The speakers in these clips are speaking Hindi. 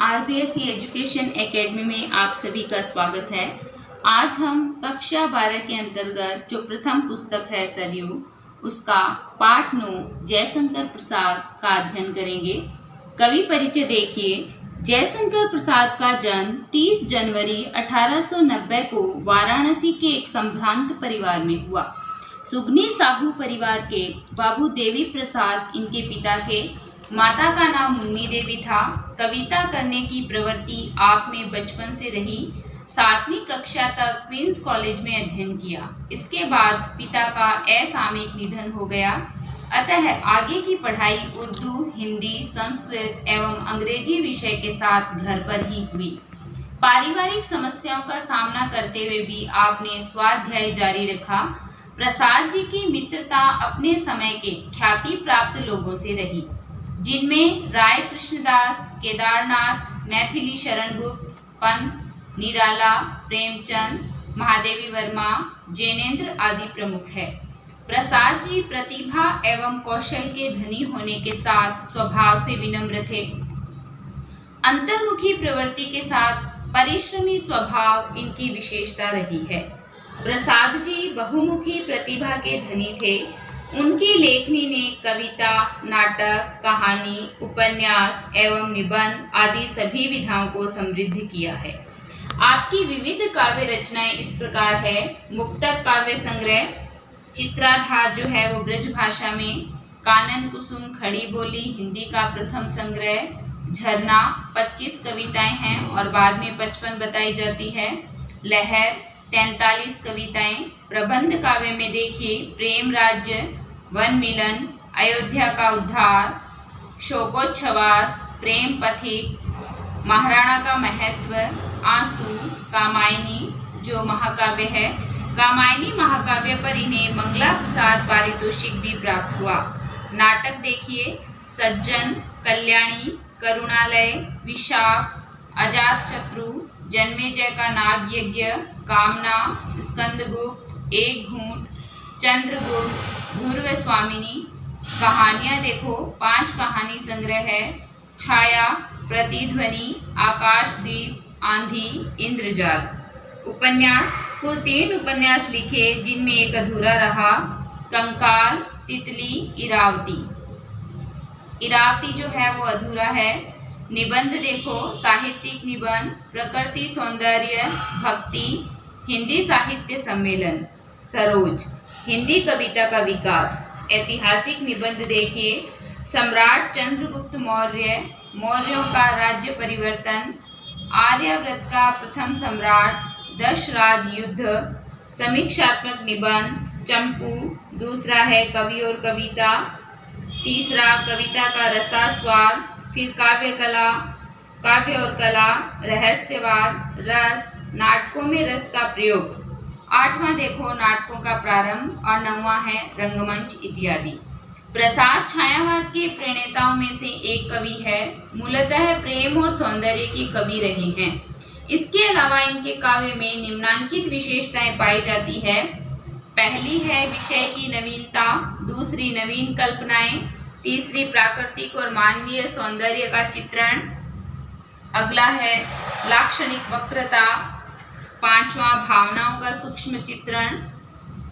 आरबीएससी एजुकेशन एकेडमी में आप सभी का स्वागत है। आज हम कक्षा 12 के अंतर्गत जो प्रथम पुस्तक है सरयू, उसका पाठ 9 जयशंकर प्रसाद का अध्ययन करेंगे। कवि परिचय देखिए। जयशंकर प्रसाद का जन्म 30 जनवरी 1890 को वाराणसी के एक संभ्रांत परिवार में हुआ। सुगनी साहू परिवार के बाबू देवी प्रसाद इनके पिता थे। माता का नाम मुन्नी देवी था। कविता करने की प्रवृत्ति आप में बचपन से रही। 7वीं कक्षा तक क्वींस कॉलेज में अध्ययन किया। इसके बाद पिता का असामयिक निधन हो गया, अतः आगे की पढ़ाई उर्दू, हिंदी, संस्कृत एवं अंग्रेजी विषय के साथ घर पर ही हुई। पारिवारिक समस्याओं का सामना करते हुए भी आपने स्वाध्याय जारी रखा। प्रसाद जी की मित्रता अपने समय के ख्याति प्राप्त लोगों से रही, जिनमें राय कृष्णदास, केदारनाथ, मैथिली शरण गुप्त, पंत, निराला, प्रेमचंद, महादेवी वर्मा, जैनेन्द्र आदि प्रमुख है। प्रसाद जी प्रतिभा एवं कौशल के धनी होने के साथ स्वभाव से विनम्र थे। अंतर्मुखी प्रवृत्ति के साथ परिश्रमी स्वभाव इनकी विशेषता रही है। प्रसाद जी बहुमुखी प्रतिभा के धनी थे। उनकी लेखनी ने कविता, नाटक, कहानी, उपन्यास एवं निबंध आदि सभी विधाओं को समृद्ध किया है। आपकी विविध काव्य रचनाएं इस प्रकार है। मुक्तक काव्य संग्रह, चित्राधार जो है वो ब्रज भाषा में, कानन कुसुम, खड़ी बोली हिंदी का प्रथम संग्रह, झरना 25 कविताएं हैं और बाद में 55 बताई जाती है, लहर 43 कविताएं। प्रबंध काव्य में देखिए प्रेम राज्य, वन मिलन, अयोध्या का उद्धार, शोकोच्छ्वास, प्रेम पथिक, महाराणा का महत्व, आंसू, कामायनी जो महाकाव्य है। कामायनी महाकाव्य पर इन्हें मंगला प्रसाद पारितोषिक भी प्राप्त हुआ। नाटक देखिए सज्जन, कल्याणी, करुणालय, विशाख, अजातशत्रु, जन्मेजय का नाग यज्ञ, कामना, स्कंदगुप्त, एक घूंट, चंद्रगुप्त, पूर्व स्वामिनी। कहानियां देखो 5 कहानी संग्रह है, छाया, प्रतिध्वनि, आकाशदीप, आंधी, इंद्रजाल। उपन्यास कुल 3 उपन्यास लिखे, जिनमें एक अधूरा रहा, कंकाल, तितली, इरावती। इरावती जो है वो अधूरा है। निबंध देखो साहित्यिक निबंध, प्रकृति सौंदर्य, भक्ति, हिंदी साहित्य सम्मेलन, सरोज, हिंदी कविता का विकास। ऐतिहासिक निबंध देखिए सम्राट चंद्रगुप्त मौर्य, मौर्यों का राज्य परिवर्तन, आर्यावर्त का प्रथम सम्राट, दशराज युद्ध। समीक्षात्मक निबंध, चंपू। दूसरा है कवि और कविता। तीसरा कविता का रसास्वाद, फिर काव्य कला, काव्य और कला, रहस्यवाद, रस, नाटकों में रस का प्रयोग। 8वां देखो नाटकों का प्रारंभ और 9वां है रंगमंच इत्यादि। प्रसाद छायावाद के प्रणेताओं में से एक कवि है। मूलतः प्रेम और सौंदर्य की कवि रहे हैं। इसके अलावा इनके काव्य में निम्नांकित विशेषताएं पाई जाती है। पहली है विषय की नवीनता, दूसरी नवीन कल्पनाएं, तीसरी प्राकृतिक और मानवीय सौंदर्य का चित्रण, अगला है लाक्षणिक वक्रता, 5वां भावनाओं का सूक्ष्म चित्रण,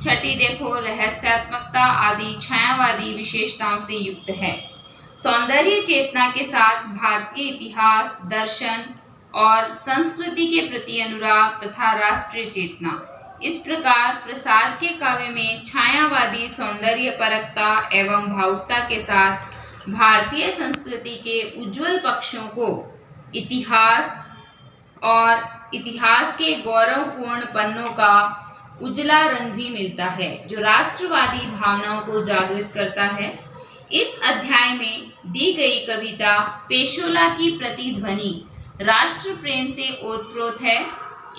छठी देखो रहस्यात्मकता आदि छायावादी विशेषताओं से युक्त है। सौंदर्य चेतना के साथ भारतीय इतिहास, दर्शन और संस्कृति के प्रति अनुराग तथा राष्ट्रीय चेतना। इस प्रकार प्रसाद के काव्य में छायावादी सौंदर्य परकता एवं भावुकता के साथ भारतीय संस्कृति के उज्जवल पक्षों को इतिहास के गौरवपूर्ण पन्नों का उजला रंग भी मिलता है, जो राष्ट्रवादी भावनाओं को जागृत करता है। इस अध्याय में दी गई कविता पेशोला की प्रतिध्वनि राष्ट्र प्रेम से ओतप्रोत है।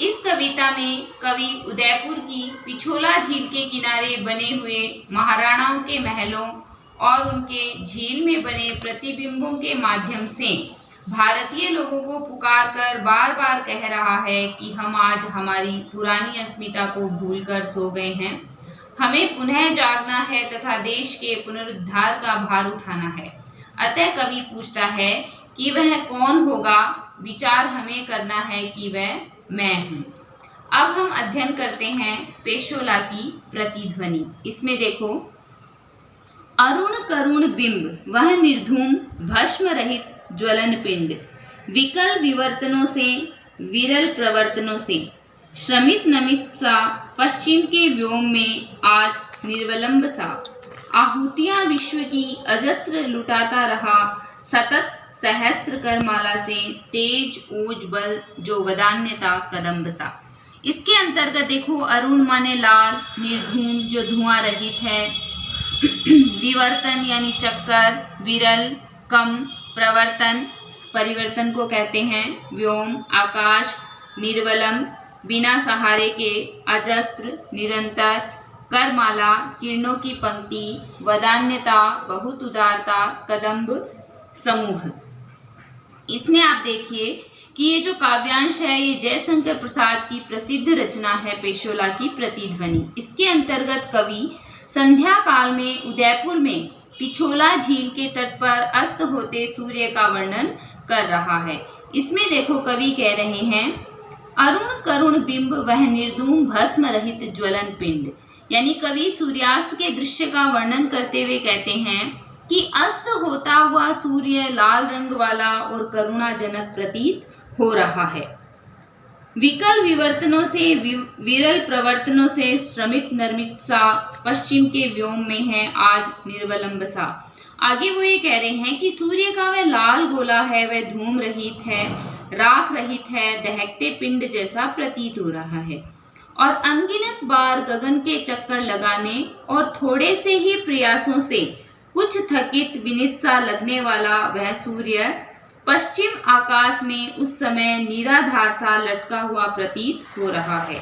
इस कविता में कवि उदयपुर की पिछोला झील के किनारे बने हुए महाराणाओं के महलों और उनके झील में बने प्रतिबिंबों के माध्यम से भारतीय लोगों को पुकार कर बार बार कह रहा है कि हम आज हमारी पुरानी अस्मिता को भूलकर सो गए हैं। हमें पुनः जागना है तथा देश के पुनरुद्धार का भार उठाना है। अतः कवि पूछता है कि वह कौन होगा, विचार हमें करना है कि वह मैं हूँ। अब हम अध्ययन करते हैं पेशोला की प्रतिध्वनि। इसमें देखो, अरुण करुण बिंब वह निर्धूम भस्म रहित ज्वलन पिंड, विकल विवर्तनों से विरल प्रवर्तनों से श्रमित नमित सा पश्चिम के व्योम में आज निर्वलंब सा, आहुतियां विश्व की अजस्त्र लुटाता रहा सतत सहस्त्र करमाला से तेज ओज बल जो वदान्यता कदम्ब सा। इसके अंतर्गत देखो, अरुण माने लाल, निर्धूम जो धुआं रहित है, विवर्तन यानी चक्कर, विरल कम, प्रवर्तन परिवर्तन को कहते हैं, व्योम आकाश, निर्वलम बिना सहारे के, अजस्त्र निरंतर, करमाला किरणों की पंक्ति, वदान्यता बहुत उदारता, कदम्ब समूह। इसमें आप देखिए कि ये जो काव्यांश है ये जयशंकर प्रसाद की प्रसिद्ध रचना है पेशोला की प्रतिध्वनि। इसके अंतर्गत कवि संध्या काल में उदयपुर में पिछोला झील के तट पर अस्त होते सूर्य का वर्णन कर रहा है। इसमें देखो, कवि कह रहे हैं, अरुण करुण बिंब वह निर्धूम भस्म रहित ज्वलन पिंड, यानी कवि सूर्यास्त के दृश्य का वर्णन करते हुए कहते हैं कि अस्त होता हुआ सूर्य लाल रंग वाला और करुणाजनक प्रतीत हो रहा है। विकल विवर्तनों से विरल प्रवर्तनों से श्रमित नर्मित सा पश्चिम के व्योम में है आज निर्वलंब सा। आगे वो ये कह रहे हैं कि सूर्य का वह लाल गोला है, वह धूम रहित है, राख रहित है, दहकते पिंड जैसा प्रतीत हो रहा है और अनगिनत बार गगन के चक्कर लगाने और थोड़े से ही प्रयासों से कुछ थकित विनित सा लगने वाला वह सूर्य पश्चिम आकाश में उस समय निराधार सा लटका हुआ प्रतीत हो रहा है।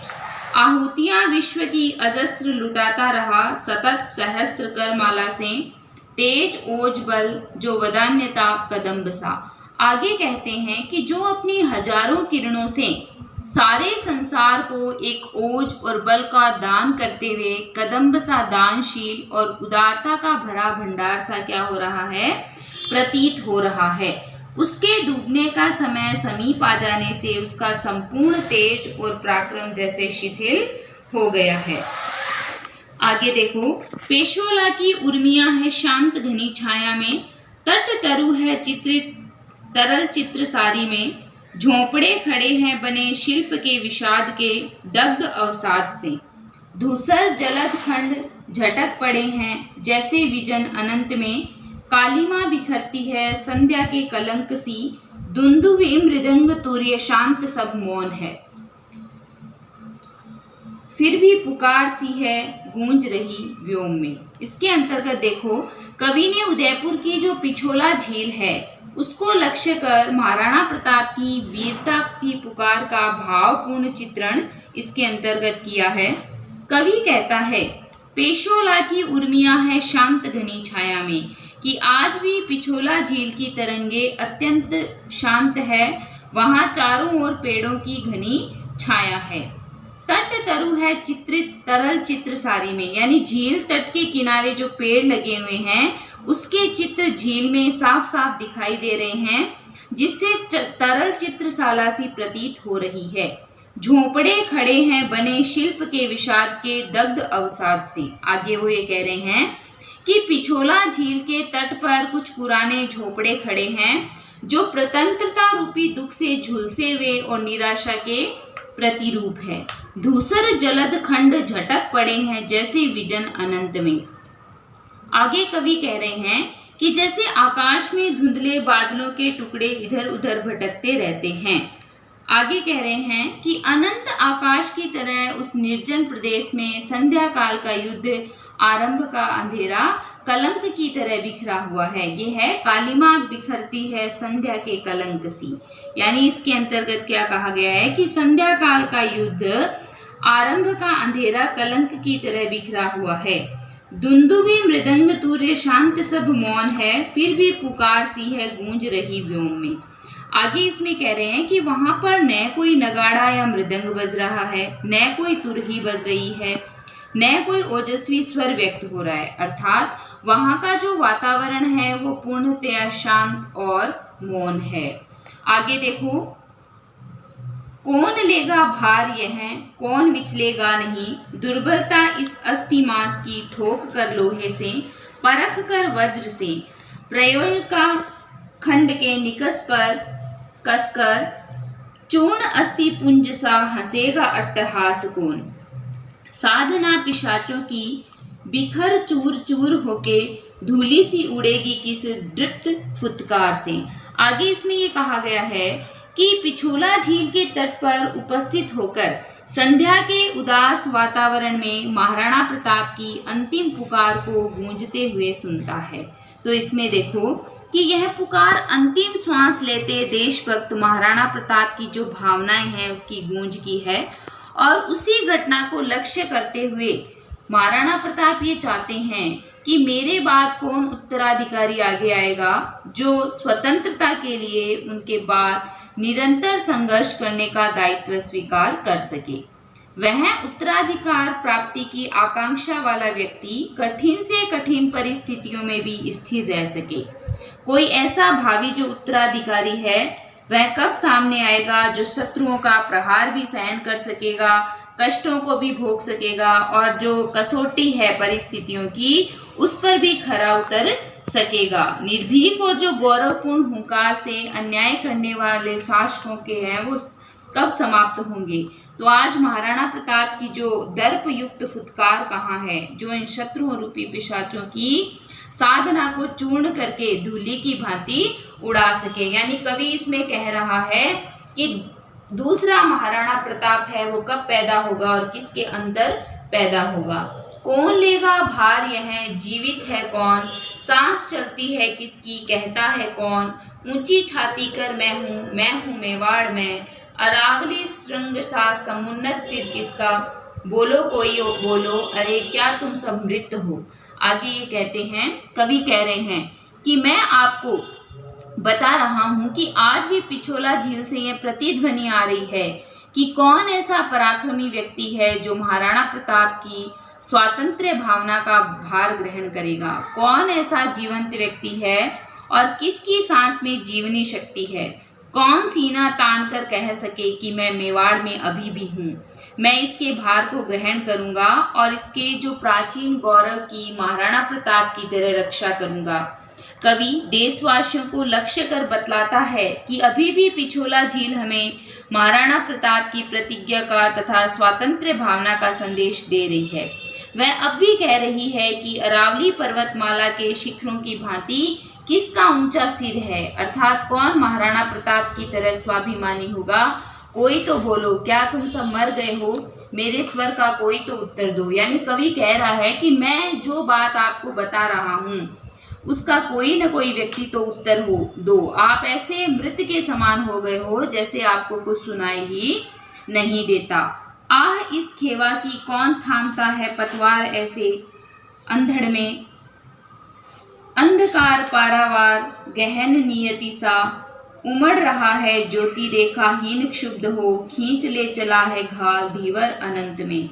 आहुतियां विश्व की अजस्त्र लुटाता रहा सतत सहस्त्र करमाला से, तेज ओज बल जो वदान्यता कदम्ब सा। आगे कहते हैं कि जो अपनी हजारों किरणों से सारे संसार को एक ओज और बल का दान करते हुए कदम्ब सा दानशील और उदारता का भरा भंडार सा क्या हो रहा है, प्रतीत हो रहा है। उसके डूबने का समय समीप आ जाने से उसका संपूर्ण तेज और पराक्रम जैसे शिथिल हो गया है। आगे देखो, पेशोला की उर्मियां है शांत घनी छाया में, तट तरु है चित्रित तरल चित्र सारी में, झोंपड़े खड़े हैं बने शिल्प के विषाद के दग्ध अवसाद से, धूसर जलद खंड झटक पड़े हैं जैसे विजन अनंत में, कालीमा बिखरती है संध्या के कलंक सी, दुंदुभि मृदंग तुर्य शांत सब मौन है, फिर भी पुकार सी है गूंज रही व्योम में। इसके अंतर्गत देखो, कवि ने उदयपुर की जो पिछोला झील है उसको लक्ष्य कर महाराणा प्रताप की वीरता की पुकार का भावपूर्ण चित्रण इसके अंतर्गत किया है। कवि कहता है, पेशोला की उर्मियां है शांत घनी छाया में, कि आज भी पिछोला झील की तरंगे अत्यंत शांत है, वहां चारों ओर पेड़ों की घनी छाया है। तट तरु है चित्रित तरल चित्र सारी में, यानी झील तट के किनारे जो पेड़ लगे हुए हैं उसके चित्र झील में साफ साफ दिखाई दे रहे हैं, जिससे तरल चित्रशाला सी प्रतीत हो रही है। झोंपड़े खड़े हैं बने शिल्प के विषाद के दग्ध अवसाद से। आगे वो ये कह रहे हैं कि पिछोला झील के तट पर कुछ पुराने झोंपड़े खड़े हैं जो प्रतंत्रता रूपी दुख से झुलसे हुए और निराशा के प्रतिरूप है। धूसर जलद खंड झटक पड़े हैं जैसे विजन अनंत में। आगे कवि कह रहे हैं कि जैसे आकाश में धुंधले बादलों के टुकड़े इधर उधर भटकते रहते हैं। आगे कह रहे हैं कि अनंत आकाश की तरह उस निर्जन प्रदेश में संध्या काल का युद्ध आरंभ का अंधेरा कलंक की तरह बिखरा हुआ है। ये है कालीमा बिखरती है संध्या के कलंक सी, यानी इसके अंतर्गत क्या कहा गया है कि संध्या काल का युद्ध आरंभ का अंधेरा कलंक की तरह बिखरा हुआ है। दुंदुभि मृदंग तुर्य शांत सब मौन है, फिर भी पुकार सी है गूंज रही व्योम में। आगे इसमें कह रहे हैं कि वहां पर न कोई नगाड़ा या मृदंग बज रहा है, न कोई तुरही बज रही है, न कोई ओजस्वी स्वर व्यक्त हो रहा है, अर्थात वहां का जो वातावरण है वो पूर्णतया शांत और मौन है। आगे देखो, कौन लेगा भार यह, कौन विचलेगा नहीं, दुर्बलता इस अस्थि मांस की, ठोक कर लोहे से, परख कर वज्र से, प्रयोल का खंड के निकस पर कसकर, चूर्ण अस्थि पुंज सा हंसेगा अट्टहास कौन। साधना पिशाचों की बिखर चूर चूर होके धूली सी उड़ेगी किस दृप्त फुत्कार से। आगे इसमें ये कहा गया है कि पिछोला झील के तट पर उपस्थित होकर संध्या के उदास वातावरण में महाराणा प्रताप की अंतिम पुकार को गूंजते हुए सुनता है। तो इसमें देखो कि यह पुकार अंतिम श्वास लेते देशभक्त महाराणा प्रताप की जो भावनाएं हैं उसकी गूंज की है, और उसी घटना को लक्ष्य करते हुए महाराणा प्रताप ये चाहते हैं कि मेरे बाद कौन उत्तराधिकारी आगे आएगा जो स्वतंत्रता के लिए उनके बाद निरंतर संघर्ष करने का दायित्व स्वीकार कर सके। वह उत्तराधिकार प्राप्ति की आकांक्षा वाला व्यक्ति कठिन से कठिन परिस्थितियों में भी स्थिर रह सके। कोई ऐसा भावी जो उत्तराधिकारी है वह कब सामने आएगा जो शत्रुओं का प्रहार भी सहन कर सकेगा, कष्टों को भी भोग सकेगा, और जो कसौटी है परिस्थितियों की उस पर भी खरा उतर सकेगा। निर्भीक और जो गौरवपूर्ण हुंकार से अन्याय करने वाले शासकों के हैं वो कब समाप्त होंगे। तो आज महाराणा प्रताप की जो दर्प युक्त फुत्कार कहाँ है, जो इन शत्रुओं रूपी पिशाचों की साधना को चूर्ण करके धूली की भांति उड़ा सके। यानी कवि इसमें कह रहा है कि दूसरा महाराणा प्रताप है वो कब पैदा होगा और किसके अंदर पैदा होगा। कौन लेगा भार यह, जीवित है कौन, सांस चलती है किसकी, कहता है कौन, ऊंची छाती कर मैं हूँ मेवाड़ में, अरावली श्रृंग सा समुन्नत सिर किसका, बोलो कोई बोलो अरे क्या तुम सब मृत हो। आगे ये कहते हैं, कवि कह रहे हैं कि मैं आपको बता रहा हूँ कि आज भी पिछोला झील से यह प्रतिध्वनि आ रही है कि कौन ऐसा पराक्रमी व्यक्ति है जो महाराणा प्रताप की स्वातंत्र्य भावना का भार ग्रहण करेगा। कौन ऐसा जीवंत व्यक्ति है और किसकी सांस में जीवनी शक्ति है। कौन सीना तान कर कह सके कि मैं मेवाड़ में अभी भी हूँ, मैं इसके भार को ग्रहण करूँगा और इसके जो प्राचीन गौरव की महाराणा प्रताप की तरह रक्षा करूँगा। कवि देशवासियों को लक्ष्य कर बतलाता है कि अभी भी पिछोला झील हमें महाराणा प्रताप की प्रतिज्ञा का तथा स्वातंत्र्य भावना का संदेश दे रही है। वह अब भी कह रही है कि अरावली पर्वतमाला के शिखरों की भांति किसका ऊंचा सिर है, अर्थात कौन महाराणा प्रताप की तरह स्वाभिमानी होगा। कोई तो बोलो, क्या तुम सब मर गए हो, मेरे स्वर का कोई तो उत्तर दो। यानी कवि कह रहा है कि मैं जो बात आपको बता रहा हूँ उसका कोई न कोई व्यक्ति तो उत्तर हो दो। आप ऐसे मृत के समान हो गए हो जैसे आपको कुछ सुनाई ही नहीं देता। आह इस खेवा की कौन थामता है पतवार, ऐसे अंधड़ में अंधकार पारावार गहन नियति सा, उमड़ रहा है ज्योति रेखा हीन क्षुब्ध हो, खींच ले चला है घाल धीवर अनंत में।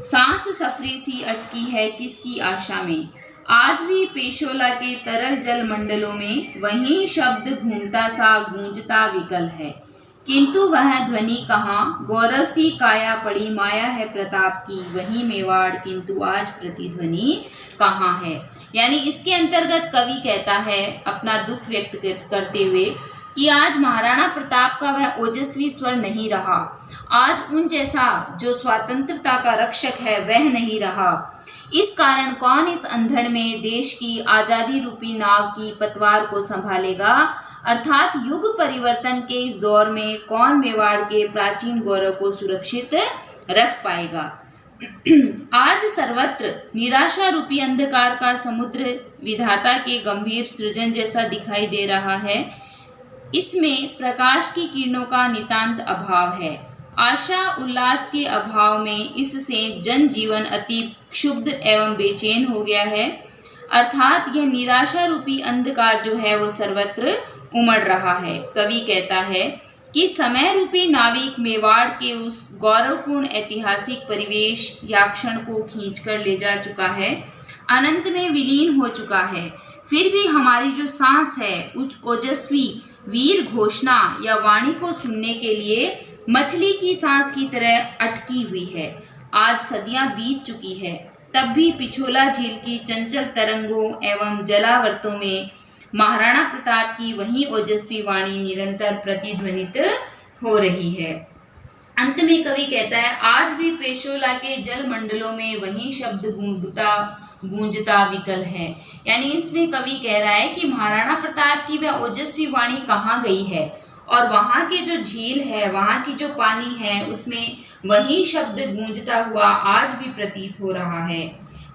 सांस सफरी सी अटकी है किसकी आशा में, आज भी पेशोला के तरल जल मंडलों में वही शब्द घूमता सा गूंजता विकल है, किंतु वह ध्वनि कहाँ, गौरव सी काया पड़ी माया है प्रताप की, वही मेवाड़ किंतु आज प्रतिध्वनि कहाँ है। यानी इसके अंतर्गत कवि कहता है अपना दुख व्यक्त करते हुए कि आज महाराणा प्रताप का वह ओजस्वी स्वर नहीं रहा, आज उन जैसा जो स्वतंत्रता का रक्षक है वह नहीं रहा। इस कारण कौन इस अंधड़ में देश की आज़ादी रूपी नाव की पतवार को संभालेगा, अर्थात युग परिवर्तन के इस दौर में कौन मेवाड़ के प्राचीन गौरव को सुरक्षित रख पाएगा। आज सर्वत्र निराशा रूपी अंधकार का समुद्र विधाता के गंभीर सृजन जैसा दिखाई दे रहा है। इसमें प्रकाश की किरणों का नितांत अभाव है। आशा उल्लास के अभाव में इससे जनजीवन अति क्षुब्ध एवं बेचैन हो गया है, अर्थात यह निराशा रूपी अंधकार जो है वो सर्वत्र उमड़ रहा है। कवि कहता है कि समय रूपी नाविक मेवाड़ के उस गौरवपूर्ण ऐतिहासिक परिवेश या क्षण को खींचकर ले जा चुका है, अनंत में विलीन हो चुका है। फिर भी हमारी जो सांस है उस ओजस्वी वीर घोषणा या वाणी को सुनने के लिए मछली की सांस की तरह अटकी हुई है। आज सदियां बीत चुकी है, तब भी पिछोला झील की चंचल तरंगों एवं जलावर्तों में महाराणा प्रताप की वही ओजस्वी वाणी निरंतर प्रतिध्वनित हो रही है। अंत में कवि कहता है, आज भी पेशोला के जल मंडलों में वही शब्द गूंजता विकल है। यानी इसमें कवि कह रहा है कि महाराणा प्रताप की वह ओजस्वी वाणी कहाँ गई है, और वहाँ के जो झील है, वहाँ की जो पानी है, उसमें वही शब्द गूंजता हुआ आज भी प्रतीत हो रहा है।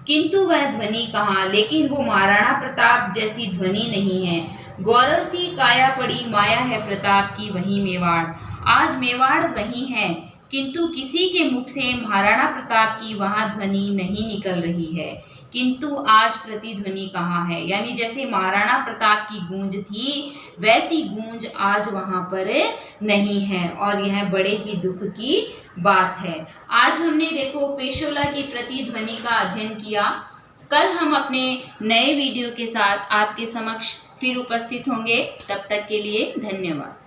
किंतु वह ध्वनि कहाँ, लेकिन वो महाराणा प्रताप जैसी ध्वनि नहीं है। गौरव सी काया पड़ी माया है प्रताप की वही मेवाड़। आज मेवाड़ वही है, किंतु किसी के मुख से महाराणा प्रताप की वहाँ ध्वनि नहीं निकल रही है। किंतु आज प्रतिध्वनि कहाँ है, यानी जैसे महाराणा प्रताप की गूंज थी, वैसी गूंज आज वहाँ पर नहीं है, और यह बड़े ही दुख की बात है। आज हमने देखो पेशोला की प्रतिध्वनि का अध्ययन किया। कल हम अपने नए वीडियो के साथ आपके समक्ष फिर उपस्थित होंगे। तब तक के लिए धन्यवाद।